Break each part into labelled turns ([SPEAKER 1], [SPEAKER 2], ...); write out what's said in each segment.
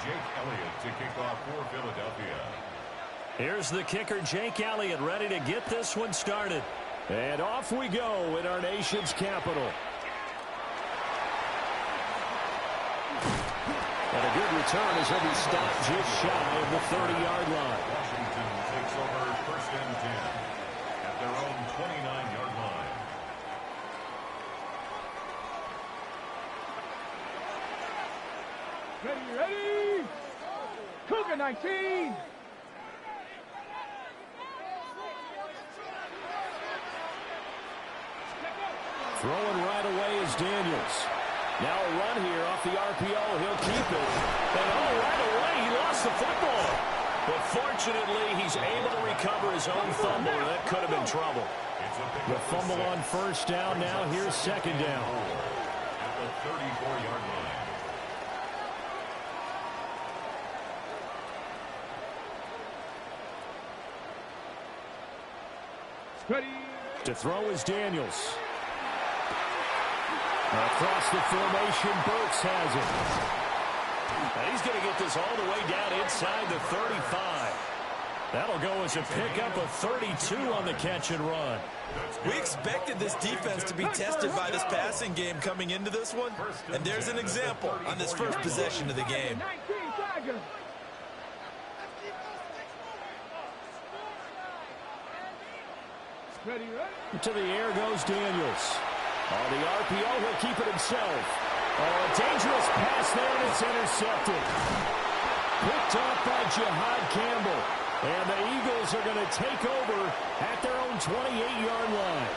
[SPEAKER 1] Jake Elliott to kick off for Philadelphia.
[SPEAKER 2] Here's the kicker, Jake Elliott, ready to get this one started. And off we go in our nation's capital. And a good return as he'll be stopped just shy of the 30-yard line.
[SPEAKER 1] Washington takes over 1st and 10 at their own 29-yard line.
[SPEAKER 3] Ready! Cougar 19!
[SPEAKER 2] Throwing right away is Daniels. Now a run here off the RPO. He'll keep it. And right away he lost the football. But fortunately, he's able to recover his own fumble. That could have been trouble. The fumble on 1st down. Now here's 2nd down.
[SPEAKER 1] At the 34-yard line.
[SPEAKER 3] Ready!
[SPEAKER 2] To throw is Daniels. Across the formation, Burks has it. And he's going to get this all the way down inside the 35. That'll go as a pickup of 32 on the catch and run.
[SPEAKER 4] We expected this defense to be tested by this passing game coming into this one. And there's an example on this first possession of the game.
[SPEAKER 2] To the air goes Daniels. On the RPO, he'll keep it himself. Oh, a dangerous pass there, and it's intercepted. Picked off by Jihad Campbell. And the Eagles are going to take over at their own 28-yard line.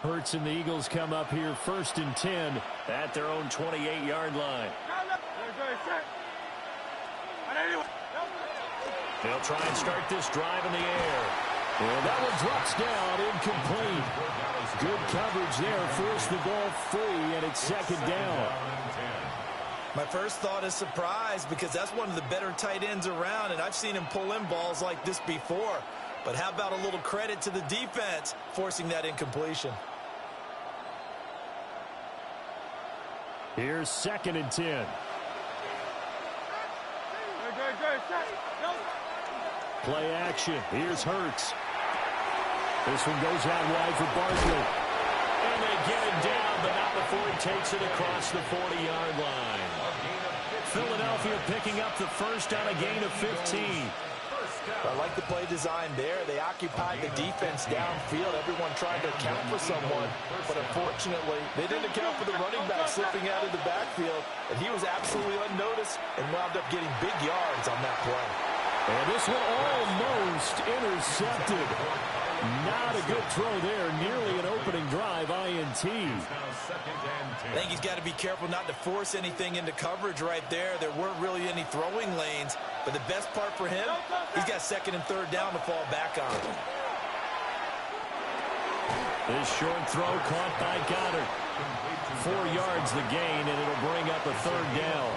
[SPEAKER 2] Hurts and the Eagles come up here 1st and 10 at their own 28-yard line. They'll try and start this drive in the air. And that one drops down, incomplete. Good coverage there, forced the ball free, and it's 2nd down.
[SPEAKER 4] My first thought is surprise because that's one of the better tight ends around, and I've seen him pull in balls like this before. But how about a little credit to the defense forcing that incompletion?
[SPEAKER 2] Here's 2nd and 10. Play action. Here's Hurts. This one goes out wide for Barkley. And they get him down, but not before he takes it across the 40-yard line. Philadelphia picking up the first on a gain of 15.
[SPEAKER 4] I like the play design there. They occupied the defense downfield. Everyone tried to account for someone, but unfortunately, they didn't account for the running back slipping out of the backfield, and he was absolutely unnoticed and wound up getting big yards on that play.
[SPEAKER 2] And this one almost intercepted. Not a good throw there. Nearly an opening drive INT.
[SPEAKER 4] I think he's got to be careful not to force anything into coverage right there. There weren't really any throwing lanes. But the best part for him, he's got 2nd and 3rd down to fall back on.
[SPEAKER 2] This short throw caught by Goddard. 4 yards the gain, and it'll bring up a 3rd down.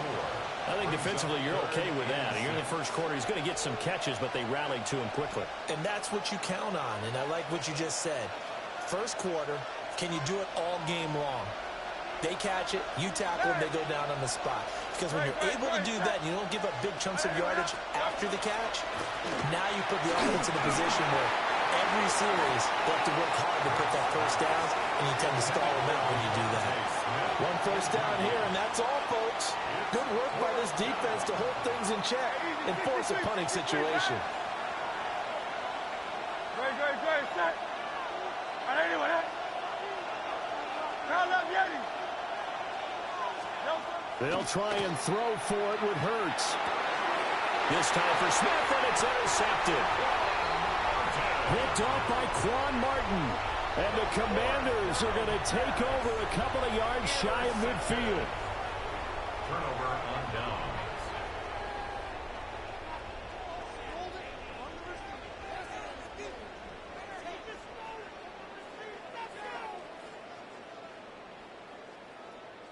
[SPEAKER 2] I think defensively you're okay with that. You're in the first quarter. He's going to get some catches, but they rallied to him quickly.
[SPEAKER 4] And that's what you count on, and I like what you just said. First quarter, can you do it all game long? They catch it, you tackle them, they go down on the spot. Because when you're able to do that and you don't give up big chunks of yardage after the catch, now you put the offense in a position where every series they have to work hard to put that first down, and you tend to stall them out when you do that. 1 first down here, and that's all, folks. Good work by this defense to hold things in check and force a punting situation.
[SPEAKER 2] They'll try and throw for it with Hurts. This time for Smith, and it's intercepted. Picked off by Quan Martin. And the Commanders are going to take over a couple of yards shy of midfield.
[SPEAKER 1] Turnover on down.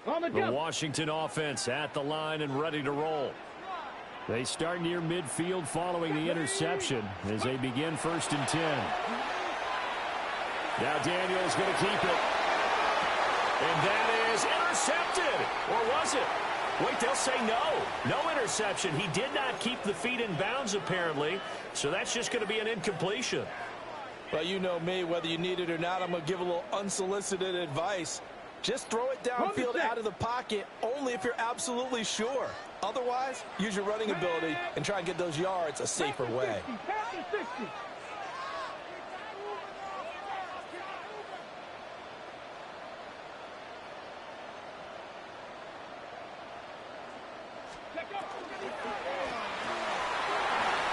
[SPEAKER 3] On the
[SPEAKER 2] The
[SPEAKER 3] jump.
[SPEAKER 2] Washington offense at the line and ready to roll. They start near midfield following the interception as they begin 1st and 10. Now Daniel's going to keep it. And that is intercepted. Or was it? Wait, they'll say no. No interception. He did not keep the feet in bounds, apparently. So that's just going to be an incompletion.
[SPEAKER 4] Well, you know me, whether you need it or not, I'm going to give a little unsolicited advice. Just throw it downfield out of the pocket only if you're absolutely sure. Otherwise, use your running ability and try and get those yards a safer way.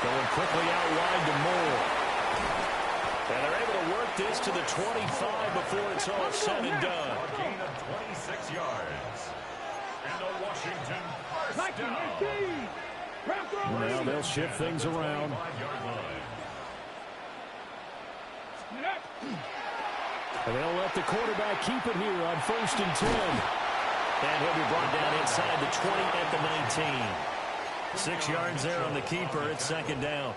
[SPEAKER 2] Going quickly out wide to Moore. And they're able to work this to the 25 before it's all said and done.
[SPEAKER 1] A gain of 26 yards. And a Washington first down.
[SPEAKER 2] Now they'll shift things around. And they'll let the quarterback keep it here on 1st and 10. And he'll be brought down inside the 20 at the 19. 6 yards there on the keeper. It's 2nd down.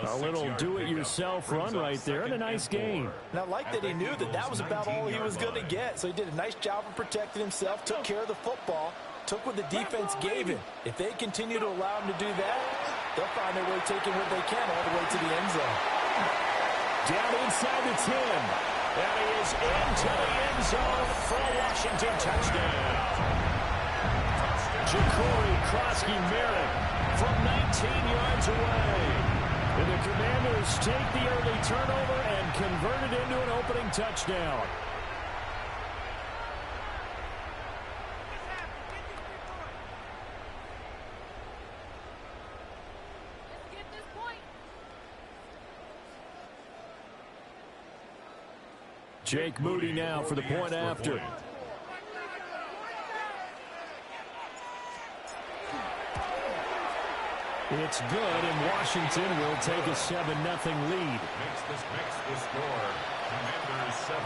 [SPEAKER 2] A little do-it-yourself run right there and a nice gain.
[SPEAKER 4] And I like that he knew that that was about all he was going to get. So he did a nice job of protecting himself, took care of the football, took what the defense gave him. If they continue to allow him to do that, they'll find their way taking what they can all the way to the end zone.
[SPEAKER 2] Down inside the 10. And he is into the end zone for a Washington touchdown. Ja'Cory Krosky-Merritt from 19 yards away. And the Commanders take the early turnover and convert it into an opening touchdown. Jake Moody now for the point after. It's good, and Washington will take a 7-0 lead.
[SPEAKER 1] Makes the score. Commanders 7,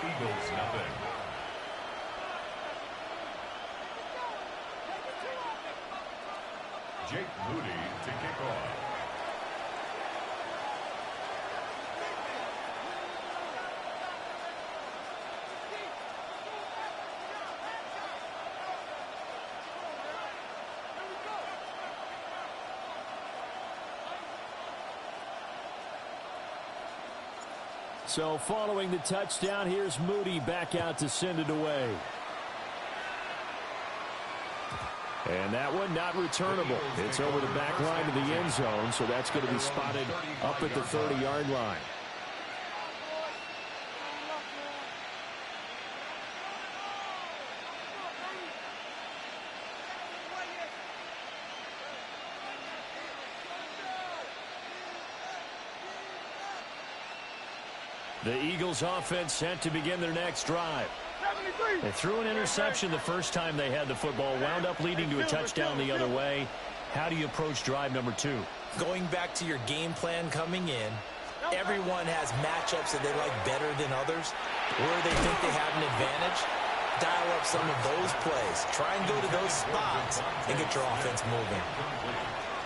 [SPEAKER 1] Eagles 0. Jake Moody to kick off.
[SPEAKER 2] So following the touchdown, here's Moody back out to send it away. And that one not returnable. It's over the back line of the end zone, so that's going to be spotted up at the 30-yard line. The Eagles offense set to begin their next drive. They threw an interception the first time they had the football, wound up leading to a touchdown the other way. How do you approach drive number 2?
[SPEAKER 4] Going back to your game plan coming in, everyone has matchups that they like better than others. Where they think they have an advantage, dial up some of those plays. Try and go to those spots and get your offense moving.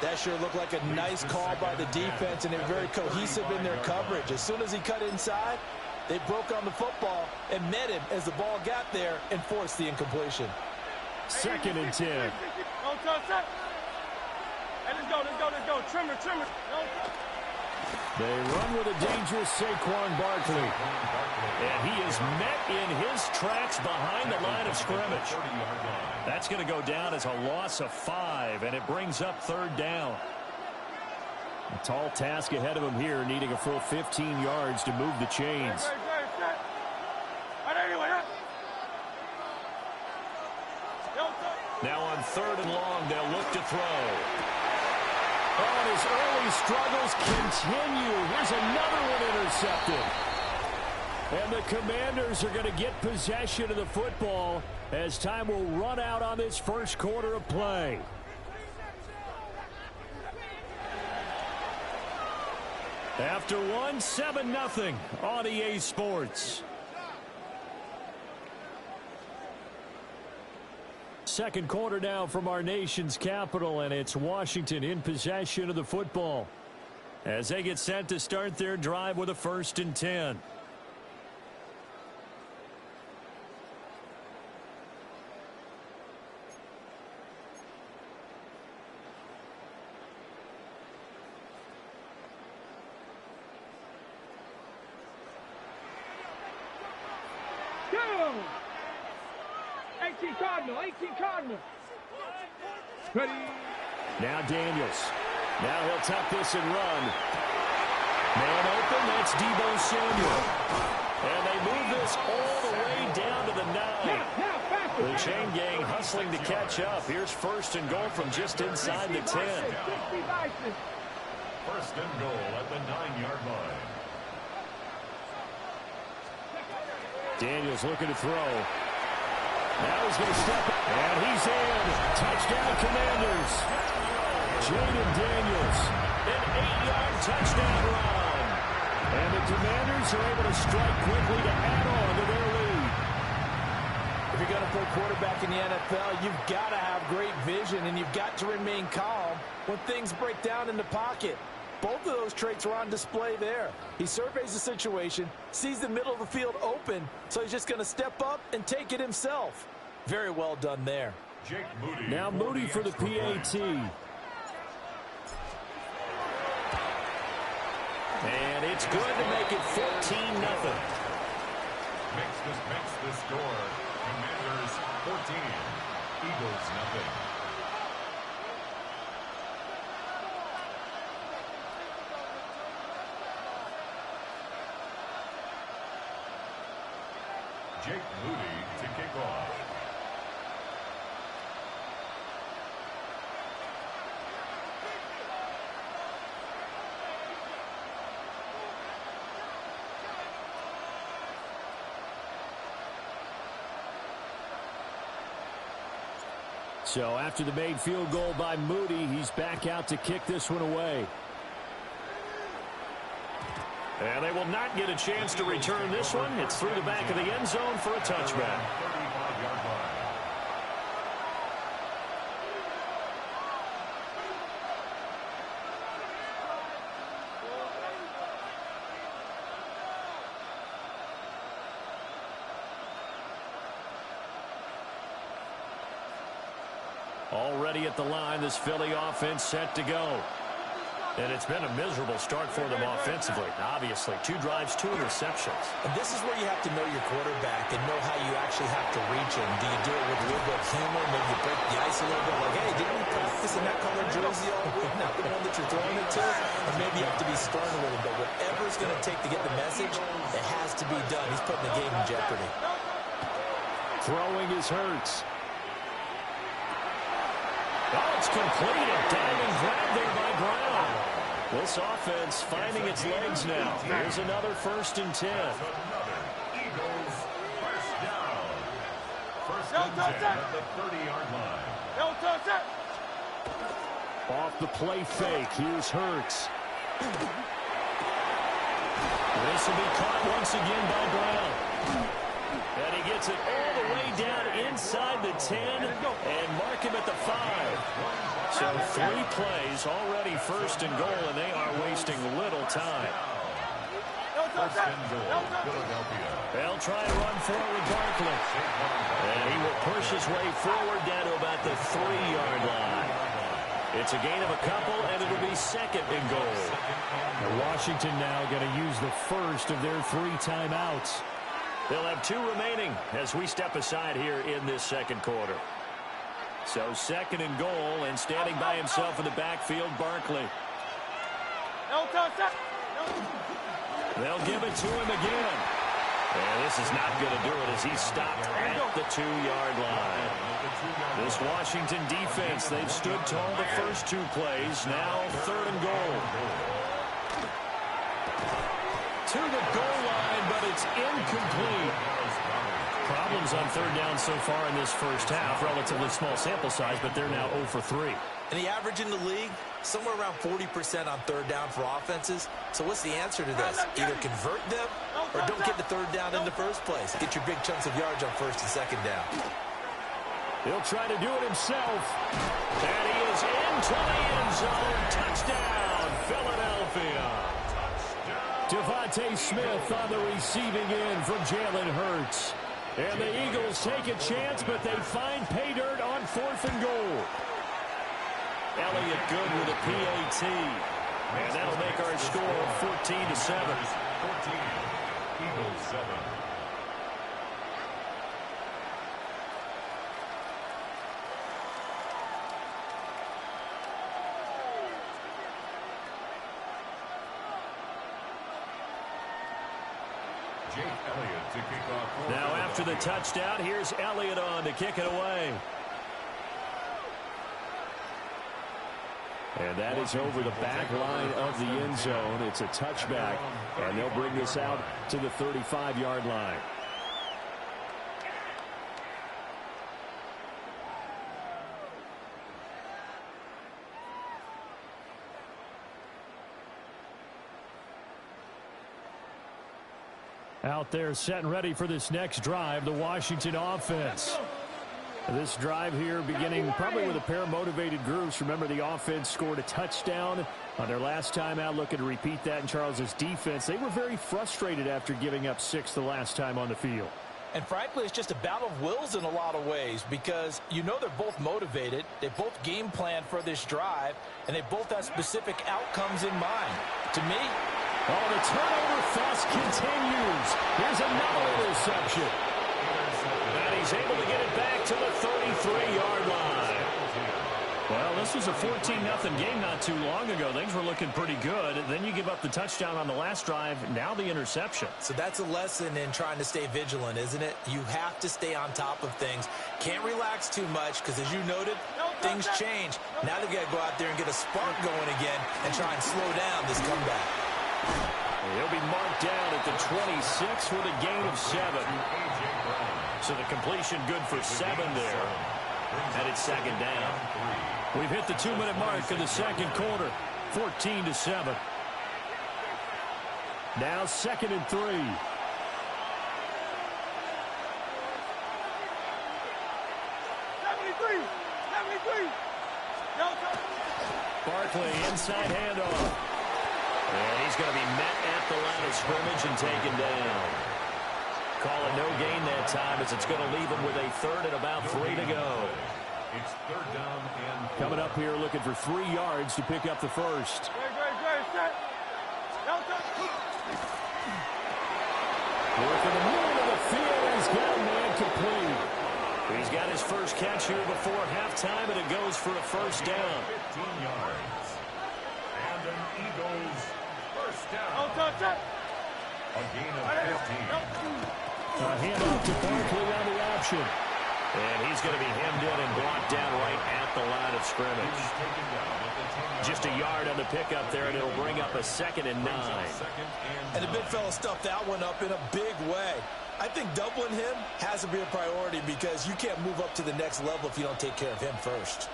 [SPEAKER 4] That sure looked like a nice call by the defense, and they're very cohesive in their coverage. As soon as he cut inside, they broke on the football and met him as the ball got there and forced the incompletion.
[SPEAKER 2] 2nd and 10.
[SPEAKER 3] Hey, let's go. Trimmer.
[SPEAKER 2] They run with a dangerous Saquon Barkley. And he is met in his tracks behind the line of scrimmage. That's going to go down as a loss of 5, and it brings up 3rd down. A tall task ahead of him here, needing a full 15 yards to move the chains. Now on 3rd and long, they'll look to throw. And his early struggles continue. Here's another one intercepted. And the Commanders are going to get possession of the football as time will run out on this first quarter of play. After one, 7-0 on EA Sports. Second quarter now from our nation's capital, and it's Washington in possession of the football as they get set to start their drive with a 1st and 10.
[SPEAKER 3] Go! 18 Cardinal, 18 Cardinal. Ready?
[SPEAKER 2] Now Daniels. Now he'll tuck this and run. Man open, that's Deebo Samuel. And they move this all the way down to the 9. The chain gang hustling to catch up. Here's 1st and goal from just inside the 10.
[SPEAKER 1] 1st and goal at the 9-yard line.
[SPEAKER 2] Daniels looking to throw. Now he's going to step up, and he's in. Touchdown, Commanders. Jaden Daniels, an 8-yard touchdown run. And the Commanders are able to strike quickly to add on to their lead.
[SPEAKER 4] If you're going to play quarterback in the NFL, you've got to have great vision, and you've got to remain calm when things break down in the pocket. Both of those traits are on display there. He surveys the situation, sees the middle of the field open, so he's just going to step up and take it himself. Very well done there.
[SPEAKER 1] Jake Moody.
[SPEAKER 2] Now Moody for the PAT. And it's good to make it 14-0.
[SPEAKER 1] Makes the score. Commanders 14, Eagles nothing. Jake Moody to kick off.
[SPEAKER 2] So after the made field goal by Moody, he's back out to kick this one away. And they will not get a chance to return this one. It's through the back of the end zone for a touchback.
[SPEAKER 1] 35-yard line.
[SPEAKER 2] Already at the line, this Philly offense set to go. And it's been a miserable start for them offensively. Obviously, 2 drives, 2 interceptions.
[SPEAKER 4] And this is where you have to know your quarterback and know how you actually have to reach him. Do you do it with a little bit of humor? Maybe you break the ice a little bit. Like, hey, didn't we practice in that color jersey all week? Not the one that you're throwing it to? Or maybe you have to be stern with him. But whatever it's going to take to get the message, it has to be done. He's putting the game in jeopardy.
[SPEAKER 2] Throwing is Hurts. Oh, it's complete. A diving grab there by Brown. This offense finding its legs now. Here's another 1st and 10.
[SPEAKER 1] Another Eagles first down. 1st and 10 at the 30-yard line.
[SPEAKER 2] Off the play fake. Here's Hurts. This will be caught once again by Brown. And he gets it all the way down inside the 10 and mark him at the 5. So 3 plays already 1st and goal, and they are wasting little time.
[SPEAKER 1] 1st and goal, Philadelphia.
[SPEAKER 2] They'll try and run forward Barkley. And he will push his way forward down to about the 3-yard line. It's a gain of a couple, and it'll be 2nd and goal. Washington now going to use the first of their 3 timeouts. They'll have 2 remaining as we step aside here in this 2nd quarter. So 2nd and goal, and standing by himself in the backfield, Barkley. They'll give it to him again. And this is not going to do it as he's stopped at the 2-yard line. This Washington defense, they've stood tall the first 2 plays. Now 3rd and goal. To the goal line, but it's incomplete. Problems on 3rd down so far in this first half. Relatively small sample size, but they're now 0 for 3.
[SPEAKER 4] And the average in the league, somewhere around 40% on 3rd down for offenses. So what's the answer to this? Either convert them or don't get the 3rd down in the first place. Get your big chunks of yards on 1st and 2nd down.
[SPEAKER 2] He'll try to do it himself. And he is into the end zone. Touchdown, Philadelphia. Devontae Smith on the receiving end from Jalen Hurts. And the Eagles take a chance, but they find pay dirt on 4th and goal. Elliott good with a PAT. And that'll make our score 14-7.
[SPEAKER 1] 14. Eagles 7. Jake Elliott to kick off.
[SPEAKER 2] Now after the touchdown, here's Elliott on to kick it away. And that is over the back line of the end zone. It's a touchback, and they'll bring this out to the 35-yard line. Out there set and ready for this next drive, the Washington offense. This drive here beginning probably with a pair of motivated groups. Remember, the offense scored a touchdown on their last time out, looking to repeat that in Charles's defense. They were very frustrated after giving up 6 the last time on the field.
[SPEAKER 4] And frankly, it's just a battle of wills in a lot of ways because you know they're both motivated. They both game plan for this drive, and they both have specific outcomes in mind. To me,
[SPEAKER 2] the turnover fuss continues. Here's another interception. And he's able to get it back to the 33-yard line. Well, this was a 14-0 game not too long ago. Things were looking pretty good. Then you give up the touchdown on the last drive. Now the interception.
[SPEAKER 4] So that's a lesson in trying to stay vigilant, isn't it? You have to stay on top of things. Can't relax too much because, as you noted, things change. Now they've got to go out there and get a spark going again and try and slow down this comeback.
[SPEAKER 2] He'll be marked down at the 26 with a gain of 7. So the completion good for 7 there. And it's second down. We've hit the 2-minute mark in the second quarter. 14-7. Now 2nd and 3.
[SPEAKER 3] 73.
[SPEAKER 2] Barkley inside handoff. And he's going to be met at the line of scrimmage and taken down. Call it no gain that time as it's going to leave him with a 3rd and about 3 to go.
[SPEAKER 1] It's 3rd down and 4.
[SPEAKER 2] Coming up here looking for 3 yards to pick up the first. Working the middle of the field. He's got a man complete. He's got his first catch here before halftime, and it goes for a first down.
[SPEAKER 1] 15 yards. And an Eagles first down. A gain of 15.
[SPEAKER 2] A handoff to Barkley on the option. And he's going to be hemmed in and brought down right at the line of scrimmage. Just a yard on the pickup there, and it'll bring up a 2nd and 9.
[SPEAKER 4] And the big fella stuffed that one up in a big way. I think doubling him has to be a priority because you can't move up to the next level if you don't take care of him first.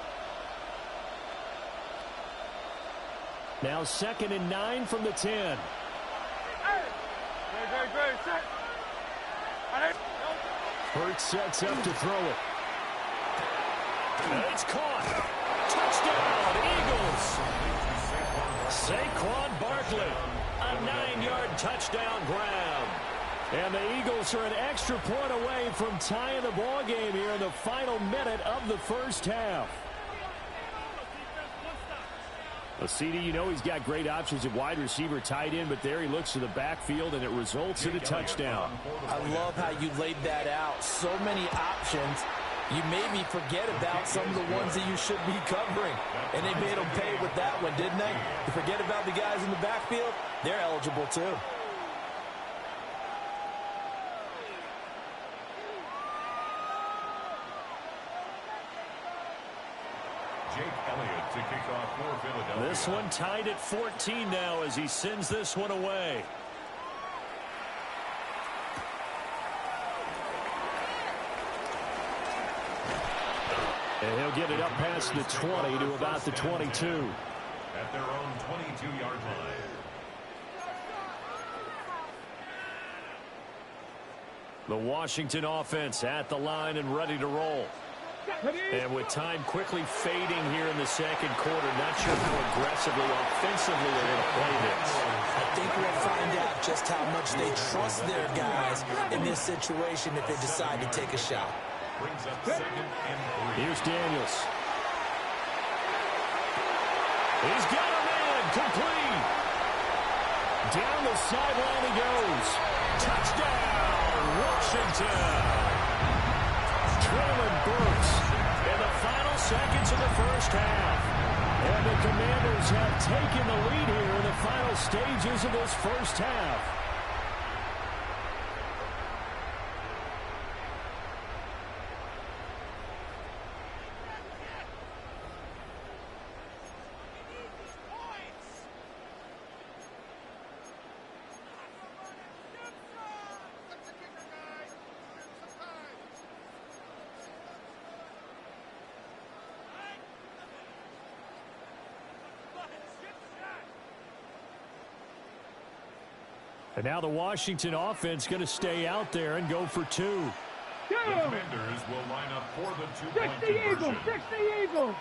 [SPEAKER 2] Now 2nd and 9 from the 10. Hurts sets up to throw it. And it's caught. Touchdown, Eagles. Saquon Barkley, a 9-yard touchdown grab. And the Eagles are an extra point away from tying the ball game here in the final minute of the first half. CD, you know he's got great options at wide receiver, tight end, but there he looks to the backfield, and it results in a touchdown.
[SPEAKER 4] I love how you laid that out. So many options. You maybe forget about some of the ones that you should be covering. And they made them pay with that one, didn't they? You forget about the guys in the backfield, they're eligible too.
[SPEAKER 1] To kick off for Philadelphia.
[SPEAKER 2] This one tied at 14 now as he sends this one away. And he'll get it up past the 20 to about the 22.
[SPEAKER 1] At their own 22-yard line.
[SPEAKER 2] The Washington offense at the line and ready to roll. And with time quickly fading here in the second quarter, not sure how aggressively, offensively they're going to play this.
[SPEAKER 4] I think we'll find out just how much they trust their guys in this situation if they decide to take a shot.
[SPEAKER 1] Brings up 2nd and 3.
[SPEAKER 2] Here's Daniels. He's got a man, complete. Down the sideline he goes. Touchdown, Washington. Traylon Burks in the final seconds of the first half. And the Commanders have taken the lead here in the final stages of this first half. And now the Washington offense going to stay out there and go for 2.
[SPEAKER 1] The Commanders will line up for the 2-point conversion.
[SPEAKER 3] Fix the Eagles.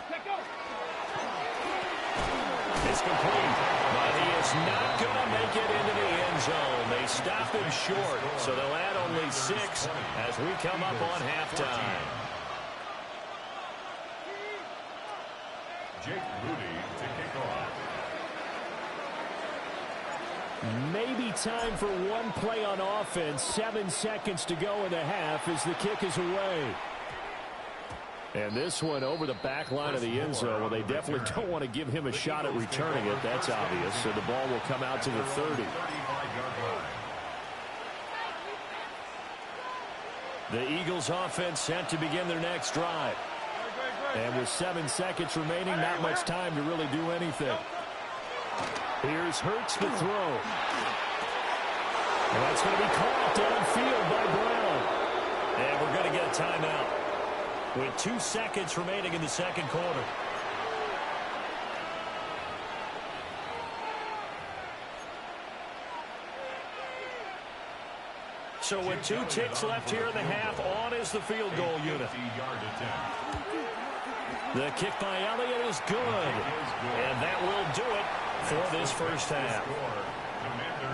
[SPEAKER 3] Check out.
[SPEAKER 2] It's complete, but he is not going to make it into the end zone. They stopped him short, so they'll add only 6 as we come up on halftime.
[SPEAKER 1] Jake Moody to kick off.
[SPEAKER 2] Maybe time for one play on offense. 7 seconds to go in the half as the kick is away. And this one over the back line of the end zone. Well, they definitely don't want to give him a shot at returning it. That's obvious. So the ball will come out to the 30. The Eagles offense set to begin their next drive. And with 7 seconds remaining, not much time to really do anything. Here's Hurts to throw. And that's going to be caught downfield by Brown. And we're going to get a timeout with 2 seconds remaining in the second quarter. So with 2 ticks left here in the half, on is the field goal unit. The kick by Elliott is good. And that will do it for this first half.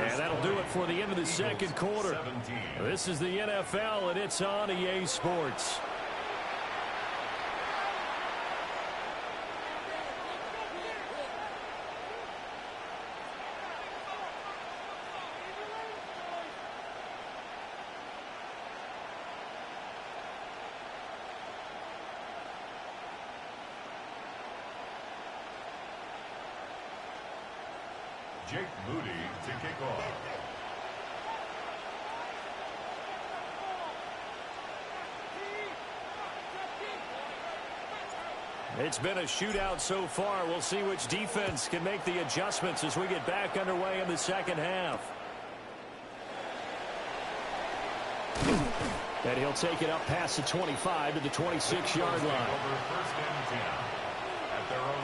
[SPEAKER 2] And that'll do it for the end of the second quarter. This is the NFL, and it's on EA Sports.
[SPEAKER 1] Jake Moody to kick off.
[SPEAKER 2] It's been a shootout so far. We'll see which defense can make the adjustments as we get back underway in the second half. And he'll take it up past the 25 to the 26-yard line.
[SPEAKER 1] Over 1st and 10 at their own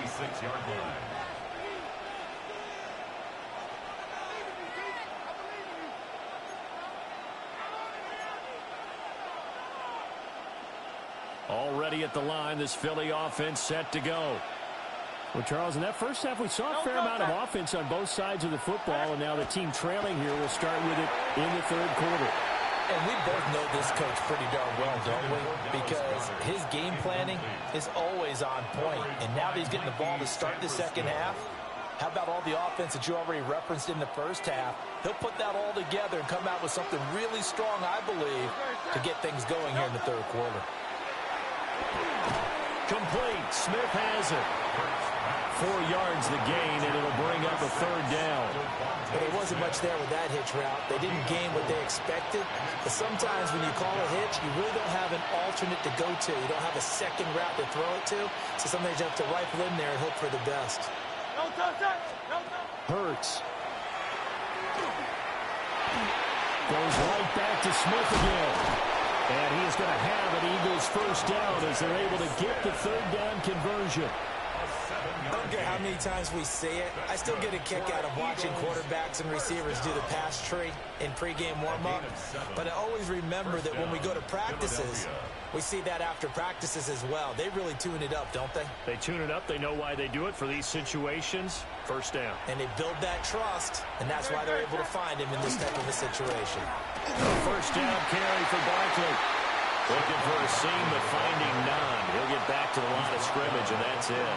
[SPEAKER 1] 26-yard line.
[SPEAKER 2] Already at the line, this Philly offense set to go. Well, Charles, in that first half, we saw a fair amount of offense on both sides of the football, and now the team trailing here will start with it in the third quarter.
[SPEAKER 4] And we both know this coach pretty darn well, don't we? Because his game planning is always on point. And now that he's getting the ball to start the second half, how about all the offense that you already referenced in the first half? He'll put that all together and come out with something really strong, I believe, to get things going here in the third quarter.
[SPEAKER 2] Complete. Smith has it. 4 yards the gain, and it'll bring up a third down.
[SPEAKER 4] But there wasn't much there with that hitch route. They didn't gain what they expected. But sometimes when you call a hitch, you really don't have an alternate to go to. You don't have a second route to throw it to. So sometimes you have to rifle in there and hope for the best.
[SPEAKER 2] Hurts. Goes right back to Smith again. And he is going to have an Eagles first down as they're able to get the third down conversion.
[SPEAKER 1] A 7
[SPEAKER 4] I don't care how many times we see it. I still get a kick out of watching quarterbacks and receivers do the pass tree in pregame warm-up. But I always remember that when we go to practices, we see that after practices as well. They really tune it up, don't they?
[SPEAKER 2] They tune it up. They know why they do it for these situations. First down.
[SPEAKER 4] And they build that trust, and that's why they're able to find him in this type of a situation.
[SPEAKER 2] First down carry for Barkley. Looking for a seam, but finding none. He'll get back to the line of scrimmage, and that's it.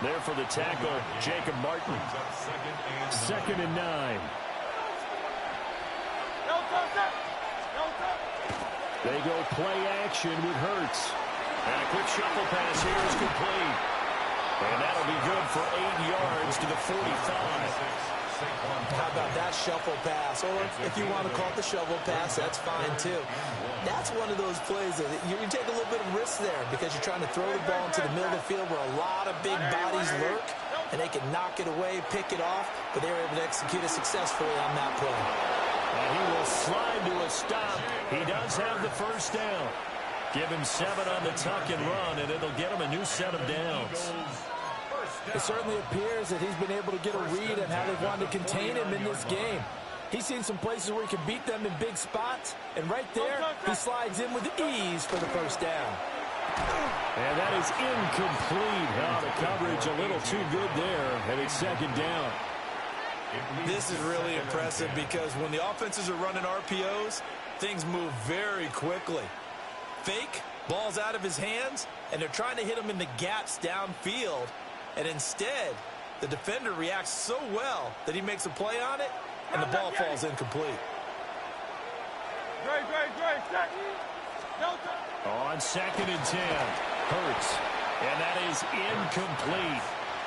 [SPEAKER 2] There for the tackle, Jacob Martin. 2nd and 9. They go play action with Hurts. And a quick shuffle pass here is complete. And that'll be good for 8 yards to the 45.
[SPEAKER 4] How about that shuffle pass? Or if you want to call it the shovel pass, that's fine too. That's one of those plays that you take a little bit of risk there because you're trying to throw the ball into the middle of the field where a lot of big bodies lurk, and they can knock it away, pick it off, but they were able to execute it successfully on that play.
[SPEAKER 2] And he will slide to a stop. He does have the first down. Give him 7 on the tuck and run, and it'll get him a new set of downs.
[SPEAKER 4] It certainly appears that he's been able to get a read on how they've wanted to contain him in this game. He's seen some places where he can beat them in big spots, and right there, he slides in with ease for the first down.
[SPEAKER 2] And that is incomplete. Oh, the coverage a little too good there, and it's 2nd down.
[SPEAKER 4] This is really impressive because when the offenses are running RPOs, things move very quickly. Fake, ball's out of his hands, and they're trying to hit him in the gaps downfield. And instead, the defender reacts so well that he makes a play on it, and the ball falls incomplete.
[SPEAKER 2] On 2nd and 10, Hurts. And that is incomplete.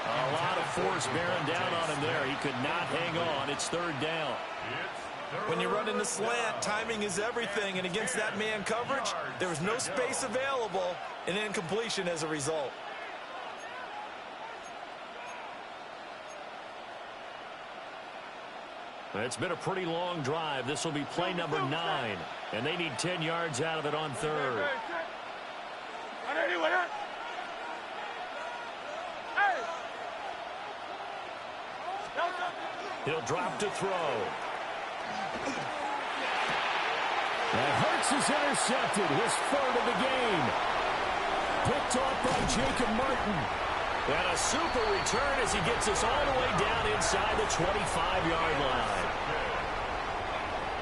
[SPEAKER 2] A lot of force bearing down on him there. He could not hang on. It's 3rd down.
[SPEAKER 4] When you run in the slant, timing is everything. And against that man coverage, there was no space available, and incompletion as a result.
[SPEAKER 2] It's been a pretty long drive. This will be play number 9. And they need 10 yards out of it on 3rd. He'll drop to throw.
[SPEAKER 3] And Hurts is intercepted. His 3rd of the game. Picked off by Jacob Martin.
[SPEAKER 2] And a super return as he gets us all the way down inside the 25-yard line.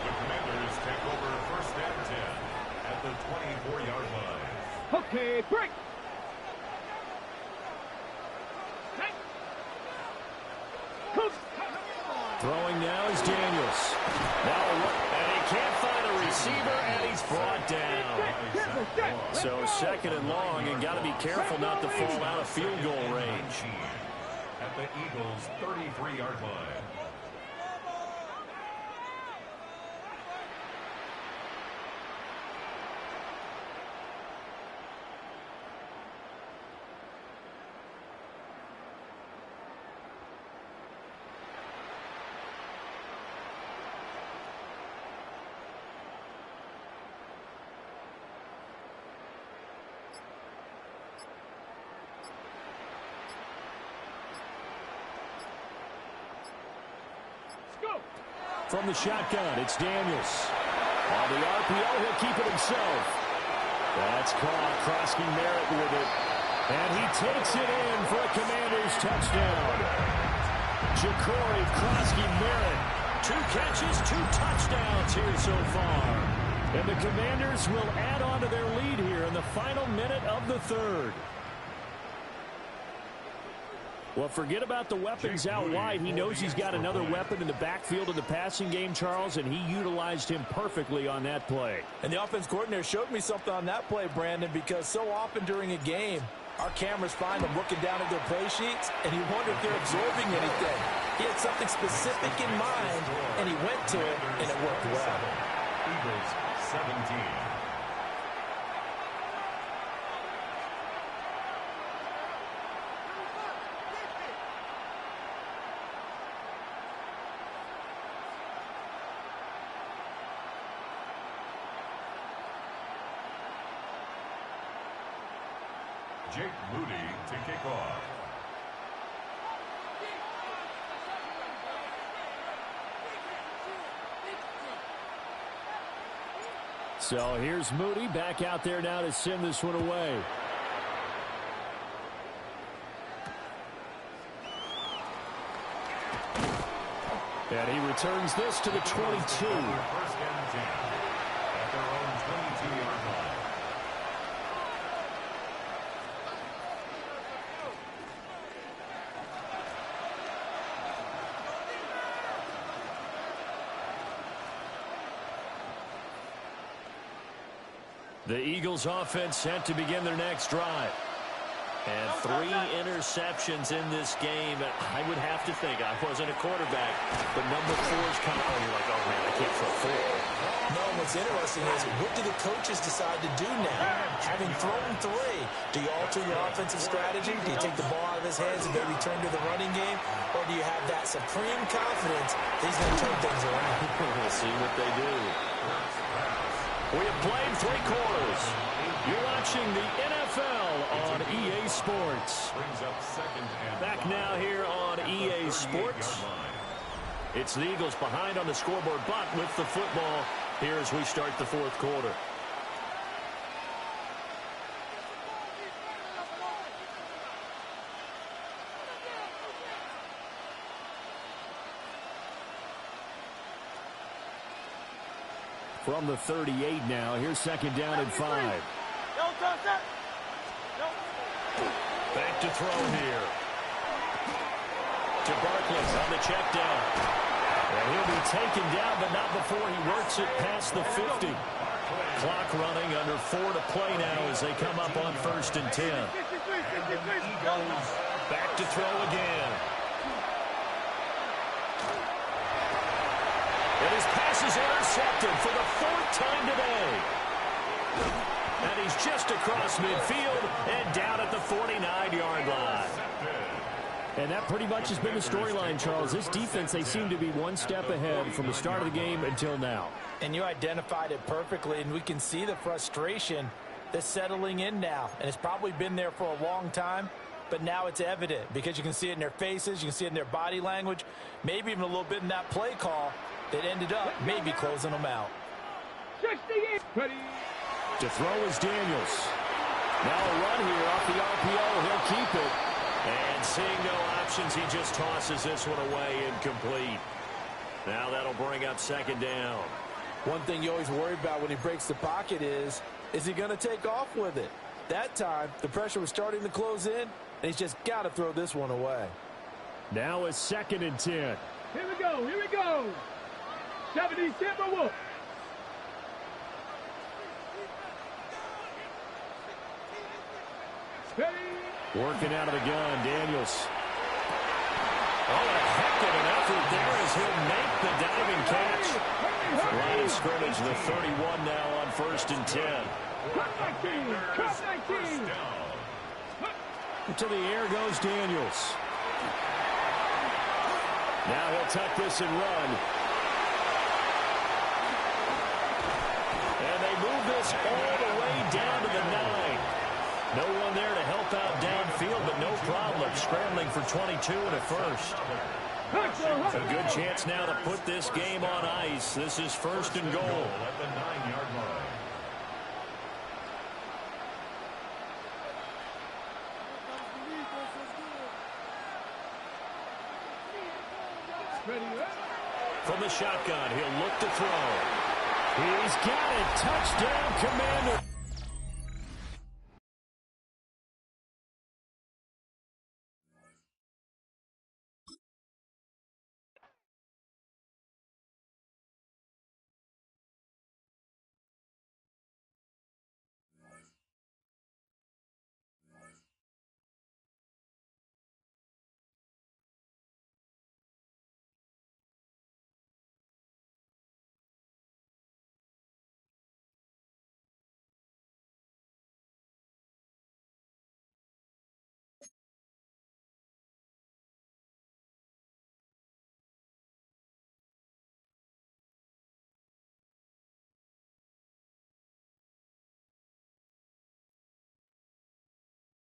[SPEAKER 1] The Commanders take over 1st and 10 at the 24-yard line.
[SPEAKER 3] Okay, break.
[SPEAKER 2] Throwing now is Daniels. And he can't find a receiver, and he's brought down. So 2nd and long, and got to be careful not to fall out of field goal range.
[SPEAKER 1] At the Eagles' 33-yard line.
[SPEAKER 2] From the shotgun, it's Daniels. On the RPO, he'll keep it himself. That's caught. Krosky Merritt with it. And he takes it in for a Commanders touchdown. Ja'Cory Krosky Merritt. 2 catches, 2 touchdowns here so far. And the Commanders will add on to their lead here in the final minute of the 3rd. Well, forget about the weapons out wide. He knows he's got another weapon in the backfield of the passing game, Charles, and he utilized him perfectly on that play.
[SPEAKER 4] And the offense coordinator showed me something on that play, Brandon, because so often during a game, our cameras find them looking down at their play sheets, and you wonder if they're absorbing anything. He had something specific in mind, and he went to it, and it worked well.
[SPEAKER 1] Eagles 17. Jake Moody to kick off.
[SPEAKER 2] So here's Moody back out there now to send this one away. And he returns this to the 22.
[SPEAKER 1] First and 10 at their own 22-yard line.
[SPEAKER 2] The Eagles offense set to begin their next drive. And 3 interceptions in this game. I would have to think, I wasn't a quarterback, but number 4 is kind of, you're like, oh man, I can't throw 4.
[SPEAKER 4] No, what's interesting is, what do the coaches decide to do now? Having thrown 3, do you alter your offensive strategy? Do you take the ball out of his hands and maybe turn to the running game? Or do you have that supreme confidence that he's going to turn things around?
[SPEAKER 2] We'll see what they do. We have played 3 quarters. You're watching the NFL on EA Sports. Back now here on EA Sports. It's the Eagles behind on the scoreboard, but with the football here as we start the 4th quarter. From the 38 now, here's 2nd down and 5. Back to throw here. To Barkley on the check down. And he'll be taken down, but not before he works it past the 50. Clock running, under 4 to play now as they come up on 1st and 10. Back to throw again. And his pass is intercepted for the 4th time today. And he's just across midfield and down at the 49-yard line. And that pretty much has been the storyline, Charles. This defense, they seem to be one step ahead from the start of the game until now.
[SPEAKER 4] And you identified it perfectly, and we can see the frustration that's settling in now. And it's probably been there for a long time, but now it's evident because you can see it in their faces, you can see it in their body language, maybe even a little bit in that play call that ended up maybe closing them out.
[SPEAKER 3] 68. Ready.
[SPEAKER 2] To throw is Daniels. Now a run here off the RPO. He'll keep it. And seeing no options, he just tosses this one away incomplete. Now that'll bring up 2nd down.
[SPEAKER 4] One thing you always worry about when he breaks the pocket is he going to take off with it? That time, the pressure was starting to close in, and he's just got to throw this one away.
[SPEAKER 2] Now it's 2nd and 10.
[SPEAKER 3] Here we go. Here we go. 70 Timberwolves.
[SPEAKER 2] Working out of the gun, Daniels. Oh, a heck of an effort there as he'll make the diving catch. Line of scrimmage, the 31 now on 1st and 10. To the air goes Daniels. Now he'll tuck this and run. And they move this all the way down to the 9. No one there to help out downfield, but no problem scrambling for 22 and a first. A good chance now to put this game on ice. This is 1st and goal.
[SPEAKER 1] At the 9-yard line.
[SPEAKER 2] From the shotgun, he'll look to throw. He's got it. Touchdown, Commander.